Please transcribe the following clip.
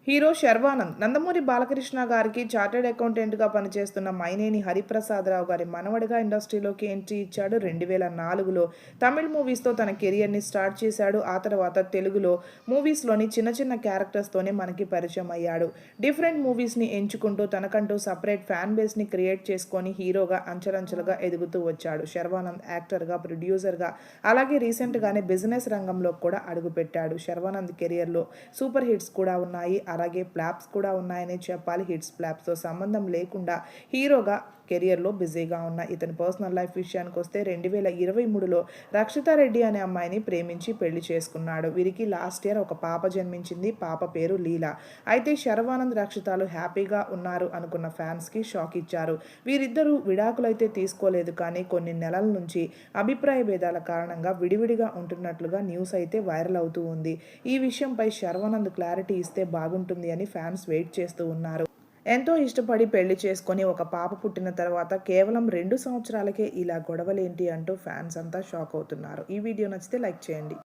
Hero Sharwanand Nandamuri Balakrishna గారికి chartered అకౌంటెంట్గా పనిచేస్తున్న మైనేని హరిప్రసాదరావు గారి మనవడిగా ఇండస్ట్రీలోకి ఎంట్రీ ఇచ్చాడు. 2004లో తమిళ్ మూవీస్తో తన కెరియర్ని స్టార్ట్ చేశాడు. ఆ తర్వాత తెలుగులో మూవీస్లోని చిన్న చిన్న క్యారెక్టర్స్తోనే మనకి పరిచయం అయ్యాడు. డిఫరెంట్ మూవీస్ని ఎంచుకుంటూ తనకంటూ సపరేట్ ఫ్యాన్ బేస్ని క్రియేట్ చేసుకొని హీరోగా అంచెలంచెలుగా ఎదుగుతూ వచ్చాడు. శర్వానంద్ యాక్టర్గా, ప్రొడ్యూసర్గా, అలాగే రీసెంట్గానే బిజినెస్ రంగంలో కూడా అడుగుపెట్టాడు. శర్వానంద్ కెరియర్లో సూపర్ హిట్స్ కూడా ఉన్నాయి. అలాగే ఫ్లాప్స్ కూడా ఉన్నాయని చెప్పాలి. హిట్స్ ఫ్లాప్స్తో సంబంధం లేకుండా హీరోగా కెరియర్లో బిజీగా ఉన్న ఇతని పర్సనల్ లైఫ్ విషయానికి వస్తే 2023లో రక్షితారెడ్డి అనే అమ్మాయిని ప్రేమించి పెళ్లి చేసుకున్నాడు. వీరికి లాస్ట్ ఇయర్ ఒక పాప జన్మించింది. పాప పేరు లీలా. అయితే శర్వానంద్, రక్షితాలు హ్యాపీగా ఉన్నారు అనుకున్న ఫ్యాన్స్కి షాక్ ఇచ్చారు. వీరిద్దరూ విడాకులైతే తీసుకోలేదు, కానీ కొన్ని నెలల నుంచి అభిప్రాయ భేదాల కారణంగా విడివిడిగా ఉంటున్నట్లుగా న్యూస్ అయితే వైరల్ అవుతూ ఉంది. ఈ విషయంపై శర్వానంద్ క్లారిటీ ఇస్తే బాగుంటుంది అని ఫ్యాన్స్ వెయిట్ చేస్తూ ఉన్నారు. ఎంతో ఇష్టపడి పెళ్లి చేసుకొని ఒక పాప పుట్టిన తర్వాత కేవలం 2 సంవత్సరాలకే ఇలా గొడవలేంటి అంటూ ఫ్యాన్స్ అంతా షాక్ అవుతున్నారు. ఈ వీడియో నచ్చితే లైక్ చేయండి.